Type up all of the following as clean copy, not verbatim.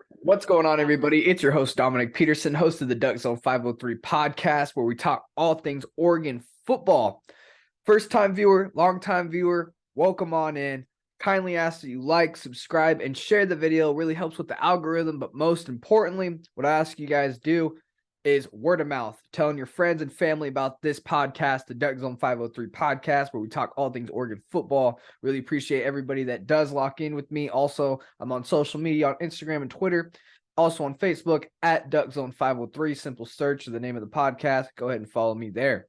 What's going on, everybody? It's your host, Dominic Peterson, host of the Duck Zone 503 podcast, where we talk all things Oregon football. First-time viewer, long-time viewer, welcome on in. Kindly ask that you like, subscribe, and share the video. It really helps with the algorithm, but most importantly, what I ask you guys do is word of mouth, telling your friends and family about this podcast, the Duck Zone 503 podcast, where we talk all things Oregon football. Really appreciate everybody that does lock in with me. Also, I'm on social media on Instagram and Twitter. Also on Facebook at Duck Zone 503. Simple search of the name of the podcast. Go ahead and follow me there.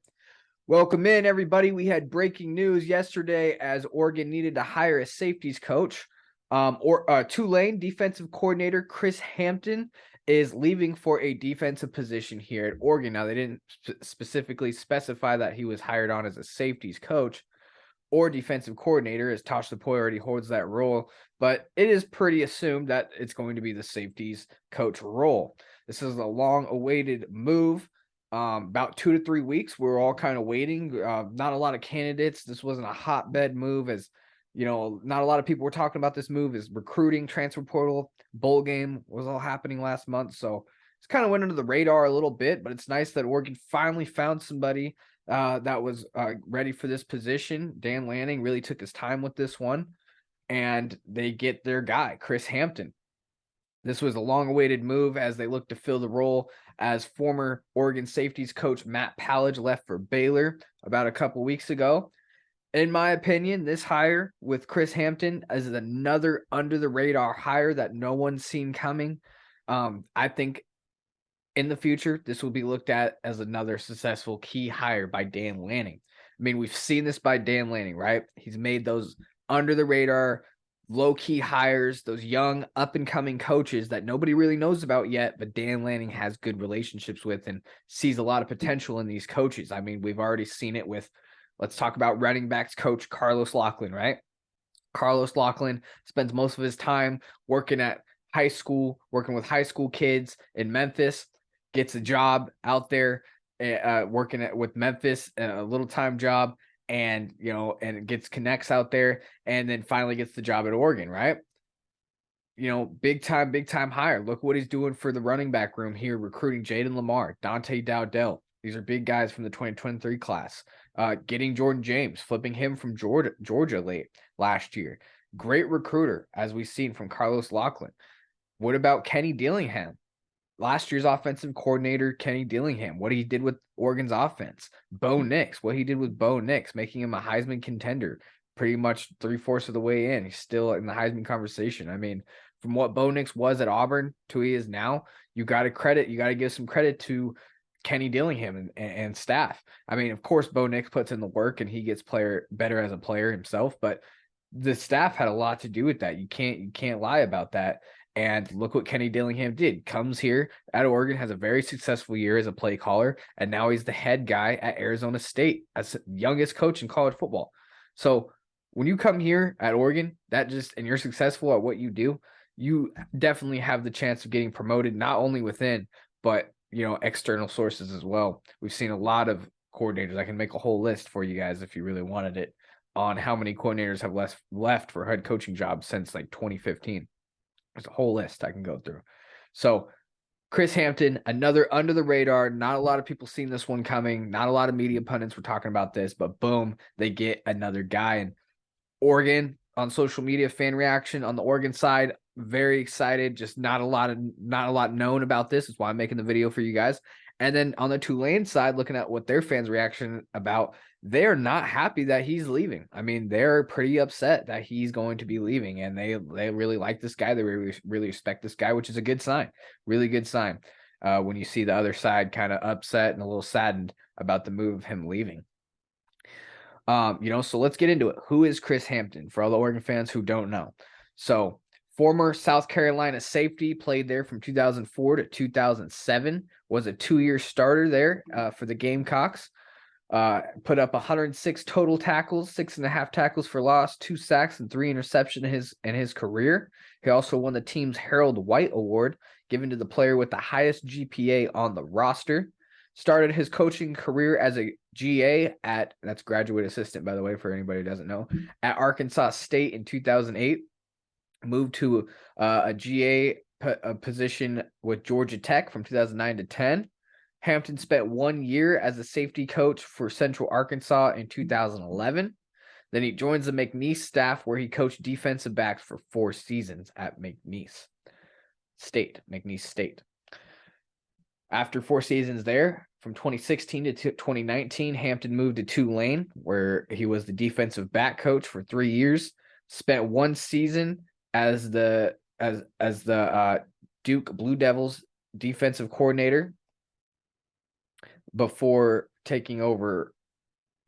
Welcome in, everybody. We had breaking news yesterday as Oregon needed to hire a safeties coach. Tulane defensive coordinator Chris Hampton is leaving for a defensive position here at Oregon. Now, they didn't specifically specify that he was hired on as a safeties coach or defensive coordinator, as Tosh Lupoi already holds that role, but it is pretty assumed that it's going to be the safeties coach role. This is a long-awaited move. About 2 to 3 weeks, we were all kind of waiting. Not a lot of candidates. This wasn't a hotbed move, as you know, not a lot of people were talking about this move. Is recruiting, transfer portal, bowl game was all happening last month. So it's kind of went under the radar a little bit, but it's nice that Oregon finally found somebody that was ready for this position. Dan Lanning really took his time with this one, and they get their guy, Chris Hampton. This was a long-awaited move as they look to fill the role as former Oregon safeties coach Matt Pallage left for Baylor about a couple weeks ago. In my opinion, this hire with Chris Hampton is another under-the-radar hire that no one's seen coming. I think in the future, this will be looked at as another successful key hire by Dan Lanning. I mean, we've seen this by Dan Lanning, right? He's made those under-the-radar low-key hires, those young up-and-coming coaches that nobody really knows about yet, but Dan Lanning has good relationships with and sees a lot of potential in these coaches. I mean, we've already seen it with, let's talk about running backs coach Carlos Locklin, right? Carlos Locklin spends most of his time working at high school, working with high school kids in Memphis, gets a job out there working with Memphis, a little-time job, and gets connects out there, and then finally gets the job at Oregon, right? Big time hire. Look what he's doing for the running back room here, recruiting Jaden Lamar, Dante Dowdell. These are big guys from the 2023 class. Getting Jordan James, flipping him from Georgia late last year. Great recruiter, as we've seen from Carlos Locklin. What about Kenny Dillingham? Last year's offensive coordinator, Kenny Dillingham, what he did with Oregon's offense. Bo Nix, what he did with Bo Nix, making him a Heisman contender pretty much 3/4 of the way in. He's still in the Heisman conversation. I mean, from what Bo Nix was at Auburn to who he is now, you got to give some credit to Kenny Dillingham and staff. I mean, of course, Bo Nix puts in the work and he gets better as a player himself, but the staff had a lot to do with that. You can't lie about that. And look what Kenny Dillingham did. Comes here at Oregon, has a very successful year as a play caller, and now he's the head guy at Arizona State as the youngest coach in college football. So when you come here at Oregon, and you're successful at what you do, you definitely have the chance of getting promoted, not only within, but external sources as well. We've seen a lot of coordinators. I can make a whole list for you guys if you really wanted it on how many coordinators have left for head coaching jobs since like 2015. There's a whole list I can go through. So Chris Hampton, another under the radar. Not a lot of people seen this one coming. Not a lot of media pundits were talking about this, but boom, they get another guy. And Oregon on social media, fan reaction on the Oregon side, very excited. Just not a lot known about this. That's why I'm making the video for you guys. And then on the Tulane side, looking at what their fans' reaction about, they're not happy that he's leaving. I mean, they're pretty upset that he's going to be leaving, and they really like this guy. They really respect this guy, which is a good sign. Really good sign when you see the other side kind of upset and a little saddened about the move of him leaving. So let's get into it. Who is Chris Hampton for all the Oregon fans who don't know? So former South Carolina safety, played there from 2004 to 2007, was a 2-year starter there for the Gamecocks. Put up 106 total tackles, 6.5 tackles for loss, 2 sacks, and 3 interceptions in his career. He also won the team's Harold White Award, given to the player with the highest GPA on the roster. Started his coaching career as a GA that's graduate assistant, by the way, for anybody who doesn't know, at Arkansas State in 2008. moved to a GA position with Georgia Tech from 2009 to 10. Hampton spent 1 year as a safety coach for Central Arkansas in 2011. Then he joins the McNeese staff where he coached defensive backs for 4 seasons at McNeese State. After 4 seasons there, from 2016 to 2019, Hampton moved to Tulane, where he was the defensive back coach for 3 years. Spent 1 season as the Duke Blue Devils defensive coordinator before taking over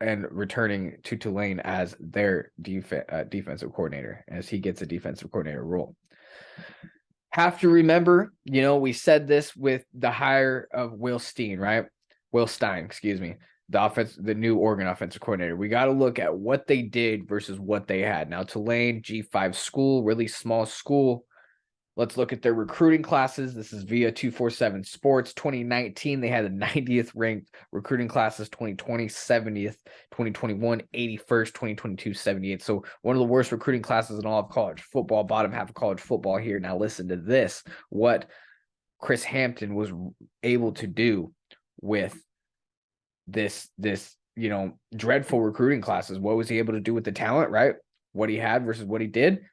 and returning to Tulane as their defensive coordinator, as he gets a defensive coordinator role. Have to remember, we said this with the hire of Will Stein, right? Will Stein, the new Oregon offensive coordinator. We got to look at what they did versus what they had. Now, Tulane, G5 school, really small school. Let's look at their recruiting classes. This is via 247 Sports. 2019, they had the 90th ranked recruiting classes. 2020, 70th. 2021, 81st. 2022, 78th. So one of the worst recruiting classes in all of college football, bottom half of college football here. Now listen to this, what Chris Hampton was able to do with this dreadful recruiting classes. What was he able to do with the talent, right? What he had versus what he did.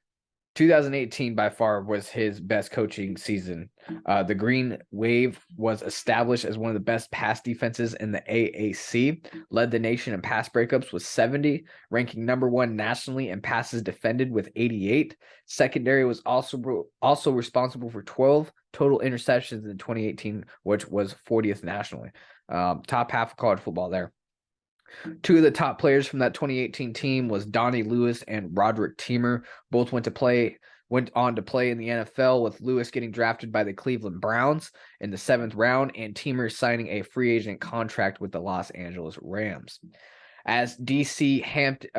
2018 by far was his best coaching season. The Green Wave was established as one of the best pass defenses in the AAC, led the nation in pass breakups with 70, ranking number 1 nationally in passes defended with 88. Secondary was also responsible for 12 total interceptions in 2018, which was 40th nationally. Top half of college football there. 2 of the top players from that 2018 team was Donnie Lewis and Roderick Teamer. Both went on to play in the NFL, with Lewis getting drafted by the Cleveland Browns in the 7th round and Teamer signing a free agent contract with the Los Angeles Rams. As defensive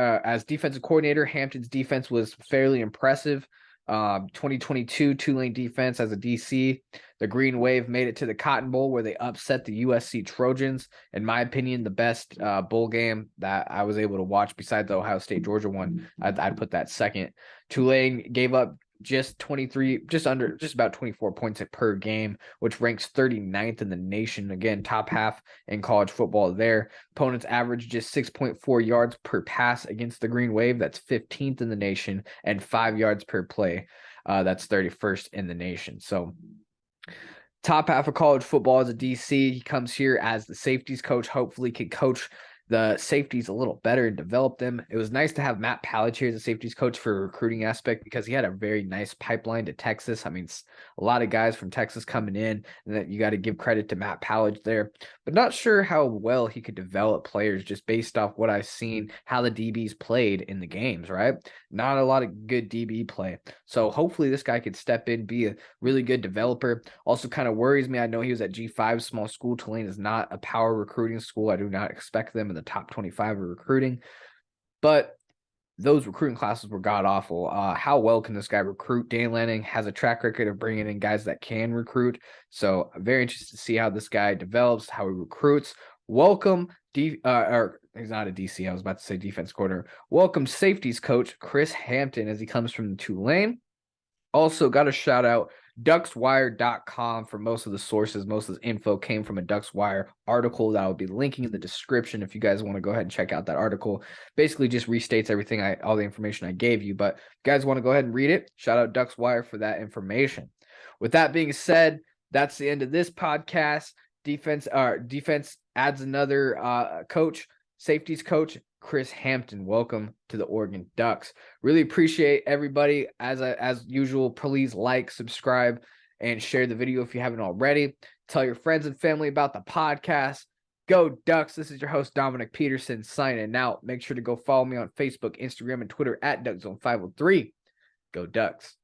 coordinator, Hampton's defense was fairly impressive. 2022 Tulane defense as a DC. The Green Wave made it to the Cotton Bowl, where they upset the USC Trojans. In my opinion, the best bowl game that I was able to watch besides the Ohio State Georgia one. I'd put that second. Tulane gave up just about 24 points per game, which ranks 39th in the nation. Again, top half in college football there. Opponents averaged just 6.4 yards per pass against the Green Wave. That's 15th in the nation, and 5 yards per play. That's 31st in the nation. So top half of college football as a DC. He comes here as the safeties coach. Hopefully can coach the safeties a little better and develop them. It was nice to have Matt Pallage here as a safeties coach for a recruiting aspect, because he had a very nice pipeline to Texas. I mean, a lot of guys from Texas coming in, and that you got to give credit to Matt Pallage there. But not sure how well he could develop players just based off what I've seen, how the DBs played in the games, right? Not a lot of good DB play. So hopefully this guy could step in, be a really good developer. Also kind of worries me. I know he was at G5 small school. Tulane is not a power recruiting school. I do not expect them in the top 25 of recruiting, but those recruiting classes were god awful. How well can this guy recruit? Dan Lanning has a track record of bringing in guys that can recruit. So I'm very interested to see how this guy develops, how he recruits. Welcome, he's not a DC. I was about to say defense coordinator. Welcome safeties coach Chris Hampton, as he comes from Tulane. Also got a shout out duckswire.com for most of the sources. Most of the info came from a Duckswire article that I'll be linking in the description if you guys want to go ahead and check out that article. Basically just restates everything, all the information I gave you. But if you guys want to go ahead and read it, shout out Duckswire for that information. With that being said, that's the end of this podcast. Defense adds another coach, safeties coach, Chris Hampton. Welcome to the Oregon Ducks. Really appreciate everybody. As usual, please like, subscribe, and share the video if you haven't already. Tell your friends and family about the podcast. Go Ducks. This is your host, Dominic Peterson, signing out. Make sure to go follow me on Facebook, Instagram, and Twitter at DuckZone503. Go Ducks.